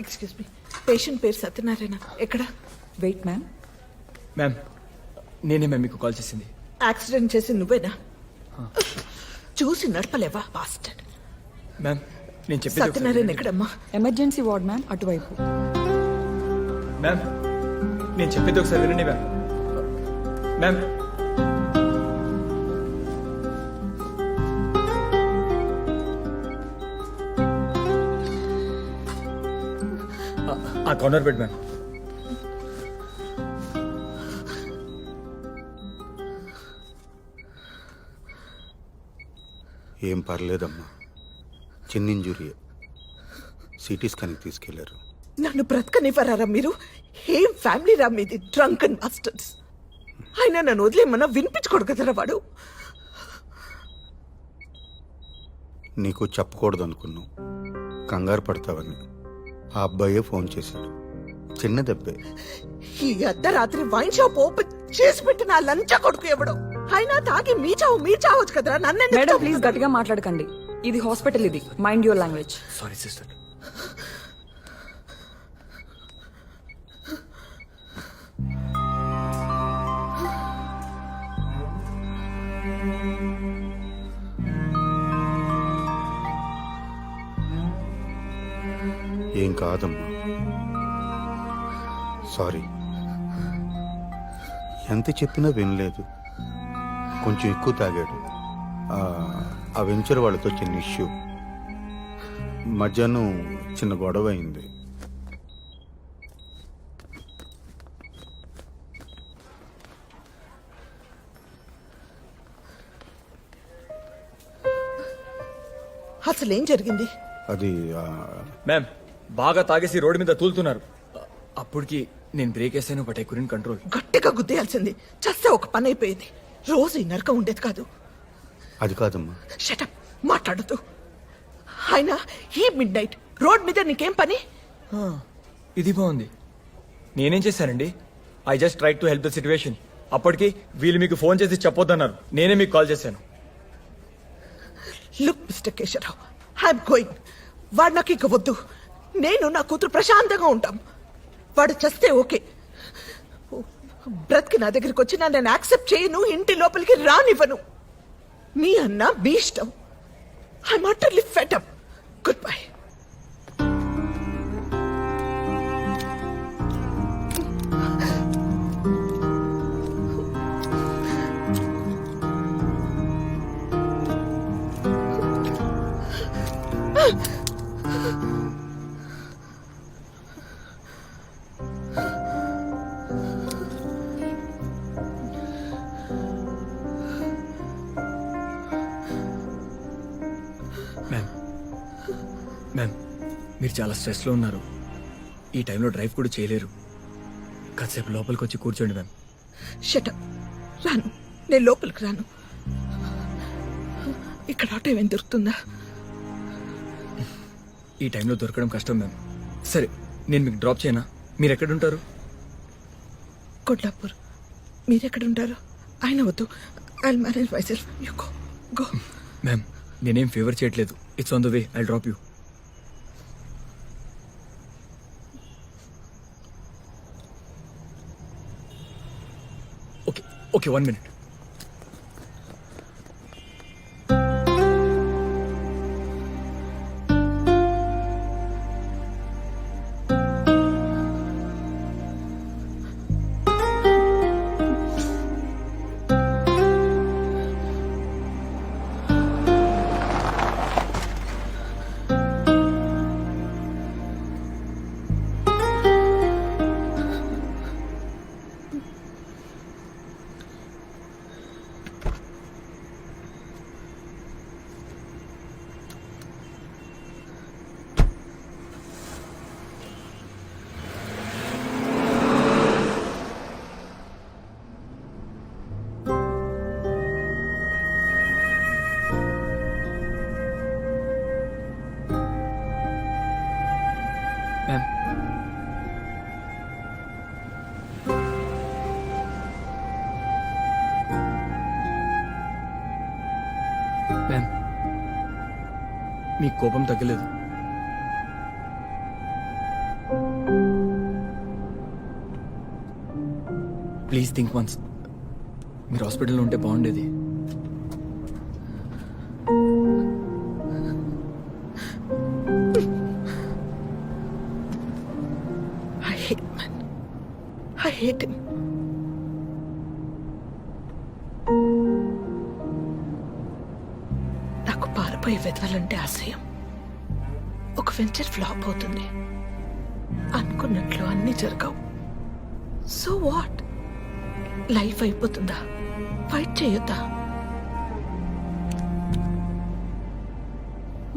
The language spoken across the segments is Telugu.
ఎక్స్క్యూజ్ మీ, పేషెంట్ పేరు సత్యనారాయణ. ఎక్కడ? Wait ma'am. మ్యామ్ నేనే మ్యామ్ మీకు కాల్ చేసింది. యాక్సిడెంట్ చేసి నువ్వేనా? చూసి నడపలేవా బాస్టర్డ్? మ్యామ్ నేను చెప్పేది ఒకసారి సత్యనారాయణ వినండి. ఎక్కడమ్మా? ఎమర్జెన్సీ వార్డ్ మ్యామ్, అటువైపు. మ్యామ్ నేను చెప్పేది ఒకసారి వినండి మ్యామ్. మ్యామ్ ఆ కార్నర్ బెడ్ మ్యామ్. ఏం పర్లేదమ్మా, చిన్న ఇంజురీ. సిటీ స్కాన్కి తీసుకెళ్లారు. నన్ను బ్రతకనివ్వరారా మీరు? ఏం ఫ్యామిలీ రా మీది? Drunk and masters. అయినా నన్ను వదిలేమన్నా వినిపించుకోడు కదరా వాడు. నీకు చెప్పకూడదు అనుకున్నావు, కంగారు పడతావని. ఆ అబ్బాయే ఫోన్ చేశాడు. చిన్న దెబ్బే. ఈ అర్ధరాత్రి వైన్ షాప్ ఓపెన్ చేసి పెట్టిన ఆ లంచా కొడుకు ఎవడో. అయినా తాగి మీ చావచ్చు కదరా. మేడం నన్ను ప్లీజ్ గట్టిగా మాట్లాడకండి. ఇది హాస్పిటల్, ఇది mind your language. Sorry sister. ఏం కాదమ్మా, సారీ. ఎంత చెప్పినా వినలేదు. కొంచెం ఎక్కువ తాగాడు. ఆ వెంచర్ వాళ్ళతో చిన్న ఇష్యూ. మధ్యాహ్నం చిన్న గొడవ అయింది. అసలేం జరిగింది? అది మ్యామ్ బాగా తాగేసి రోడ్డు మీద తూలుతున్నారు. అప్పటికి నేను బ్రేక్ వేసాను, బట్ ఐ కుడెంట్ కంట్రోల్. గట్టిగా గుద్దేయాల్సింది. చస్తే ఒక పని అయిపోయేది. రోజు ఈ నరకం ఉండేది కాదు. అది కాదమ్మా. షటప్, మాట్లాడద్దు. అయినా ఈ మిడ్ నైట్ రోడ్ మీద నీకేం పని? ఇది బాగుంది. నేనేం చేశానండి? I just try to help the situation. అప్పటికి వీళ్ళు మీకు ఫోన్ చేసి చెప్పొద్దన్నారు. నేనే మీకు కాల్ చేశాను. Look mister Keshavarao, I'm going. వాడు నాకు ఇక వద్దు. నేను నా కూతురు ప్రశాంతంగా ఉంటాం. వాడు చస్తే ఓకే. బ్రతికి నా దగ్గరికి వచ్చినా నేను యాక్సెప్ట్ చేయను. ఇంటి లోపలికి రానివ్వను. మీ అన్న మీ ఇష్టం. I'm utterly fed up. Good bye. Ma'am మీరు చాలా స్ట్రెస్లో ఉన్నారు. ఈ టైంలో డ్రైవ్ కూడా చేయలేరు. కాసేపు లోపలికి వచ్చి కూర్చోండి మ్యామ్. షటప్. రాను, నేను లోపలికి రాను. ఇక్కడ ఆటో ఏమైనా దొరుకుతుందా? ఈ టైంలో దొరకడం కష్టం మ్యామ్. సరే నేను మీకు డ్రాప్ చేయనా? మీరు ఎక్కడుంటారు? కొడ్లాపూర్. మీరెక్కడుంటారు? ఆయన వద్దు. I manage myself. You go go. Ma'am నేనేం ఫేవర్ చేయట్లేదు. It's on the way. I drop you. Okay okay, 1 minute. Ma'am ma'am మీ కోపం తగ్గలేదు. Please think once. మీరు హాస్పిటల్లో ఉంటే బాగుండేది. I hate man. I hate him. నాకు పారిపోయి వెతవాలంటే అసహ్యం. ఒక వెంచర్ ఫ్లాప్ అవుతుంది, అనుకున్నట్లు అన్ని జరగవు. So what? లైఫ్ అయిపోతుందా? ఫైట్ చేయొద్దా?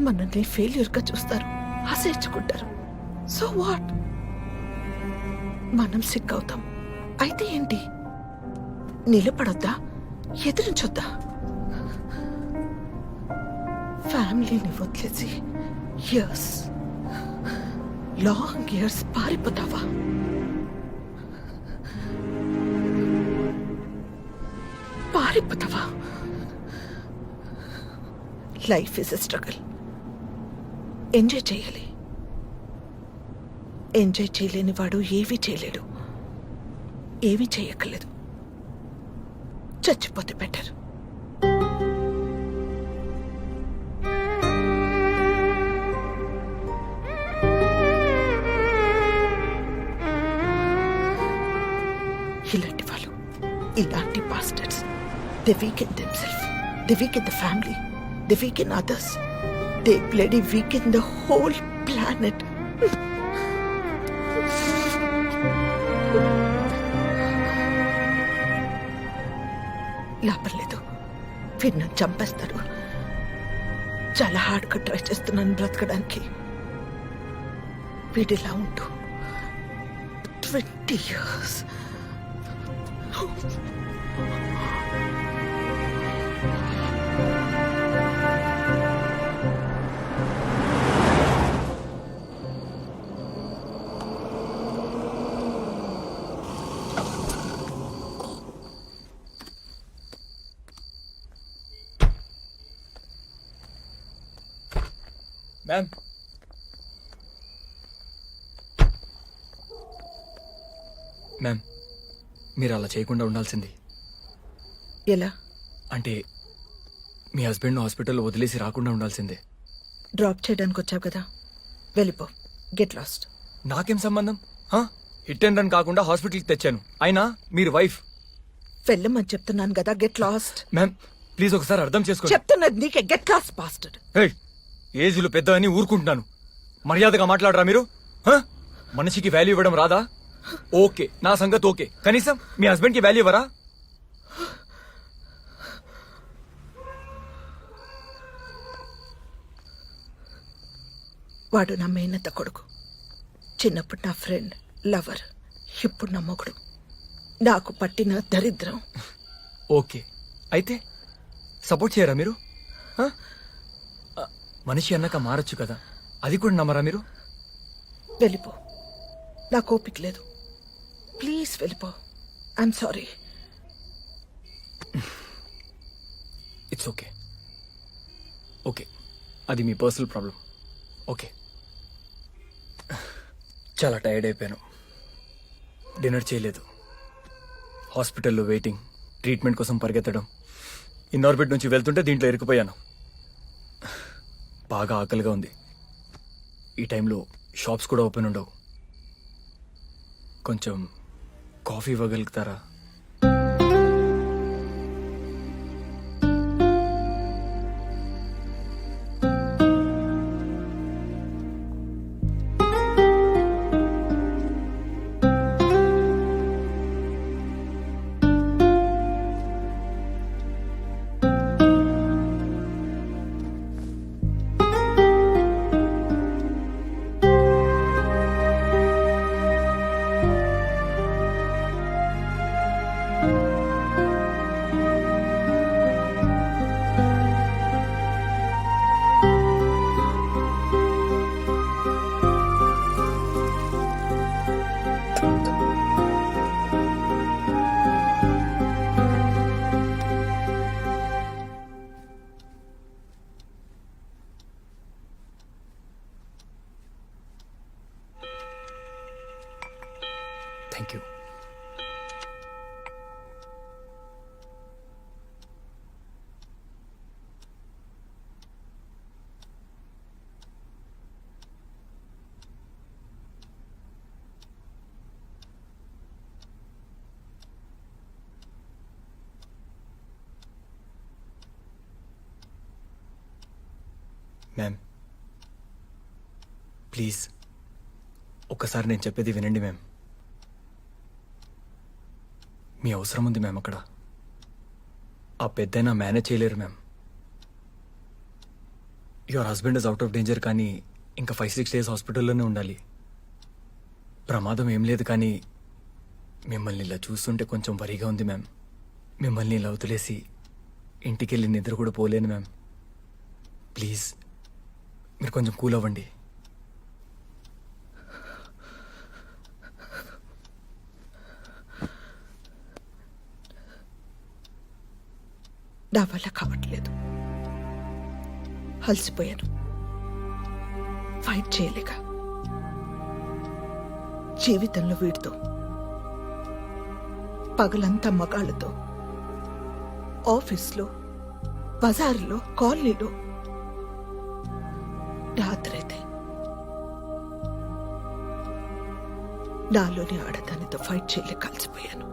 మనల్ని ఫెయిల్యూర్ గా చూస్తారు, ఆశయించుకుంటారు. So what? మనం సిక్ అవుతాం. అయితే ఏంటి? నిలబడొద్దా? ఎదిరించొద్దా? ఫ్యామిలీని వదిలేసి ఇయర్స్, లాంగ్ ఇయర్స్ పారిపోతావా? పారిపోతావా? Life is a struggle. Enjoy చేయాలి. ఎంజాయ్ చేయలేని వాడు ఏమీ చేయలేడు. ఏమీ చేయక్కర్లేదు. చచ్చిపోతే బెటర్. ఇలాంటి వాళ్ళు, ఇలాంటి bastards, they weaken themselves, they weaken the family, they weaken others, they bloody weaken the whole planet. లాభం లేదు, వీడు నన్ను చంపేస్తాడు. చాలా హార్డ్గా ట్రై చేస్తున్నాను బ్రతకడానికి. వీడిలా ఉంటూ 20 years. మ్యామ్, మ్యామ్, మీరు అలా చేయకుండా ఉండాల్సింది. ఎలా? అంటే మీ హస్బెండ్ హాస్పిటల్లో వదిలేసి రాకుండా ఉండాల్సిందే. డ్రాప్ చేయడానికి వచ్చావు కదా, వెళ్ళిపో. Get lost. నాకేం సంబంధం? హిట్ అండ్ రన్ కాకుండా హాస్పిటల్కి తెచ్చాను. అయినా మీరు వైఫ్. వెళ్ళమని చెప్తున్నాను కదా, గెట్ లాస్ట్. మ్యామ్ ప్లీజ్ ఒకసారి అర్థం చేసుకోండి. చెప్తున్నది నీకే. Get lost bastard. ఏజ్లు పెద్ద అని ఊరుకుంటున్నాను. మర్యాదగా మాట్లాడరా మీరు? మనిషికి వాల్యూ ఇవ్వడం రాదా? ఓకే, నా సంగతి ఓకే. కనీసం మీ హస్బెండ్ కి వాల్యూ ఇవ్వరా? వాడు నా మేనత్త కొడుకు. చిన్నప్పుడు నా ఫ్రెండ్, లవర్, ఇప్పుడు నా మొగుడు. నాకు పట్టిన దరిద్రం. ఓకే, అయితే సపోర్ట్ చేయరా మీరు? మనిషి అన్నాక మారచ్చు కదా, అది కూడా నమ్మరా మీరు? వెళ్ళిపో, నాకు ఓపిక లేదు. ప్లీజ్ వెళ్ళిపో. I'm sorry. It's okay. Okay, అది మీ పర్సనల్ ప్రాబ్లం. ఓకే, చాలా టైర్డ్ అయిపోయాను. డిన్నర్ చేయలేదు, హాస్పిటల్లో వెయిటింగ్, ట్రీట్మెంట్ కోసం పరిగెత్తడం. ఇన్నార్బిట్ నుంచి వెళ్తుంటే దీంట్లో ఇరుక్కుపోయాను. బాగా ఆకలిగా ఉంది. ఈ టైంలో షాప్స్ కూడా ఓపెన్ ఉండవు. కొంచెం కాఫీ ఇవ్వగలుగుతారా? Thank you. మ్యామ్ ప్లీజ్ ఒక్కసారి నేను చెప్పేది వినండి మ్యామ్. మీ అవసరం ఉంది మ్యామ్ అక్కడ. ఆ పెద్దయినా మేనేజ్ చేయలేరు ma'am. Your husband is out of danger, కానీ ఇంకా 5-6 days హాస్పిటల్లోనే ఉండాలి. ప్రమాదం ఏం లేదు, కానీ మిమ్మల్ని ఇలా చూస్తుంటే కొంచెం వరిగా ఉంది మ్యామ్. మిమ్మల్ని ఇలా వదిలేసి ఇంటికి వెళ్ళి నిద్ర కూడా పోలేను మ్యామ్. ప్లీజ్ మీరు కొంచెం కూల్ అవ్వండి. నా వల్ల కావట్లేదు. అలసిపోయాను. ఫైట్ చేయలేక జీవితంలో వీడితో పగలంతా మగాళ్ళతో, ఆఫీస్లో, బజార్లో, కాలనీలో, రాత్రైతే నాలోని ఆడదానితో ఫైట్ చేయలేక కలిసిపోయాను.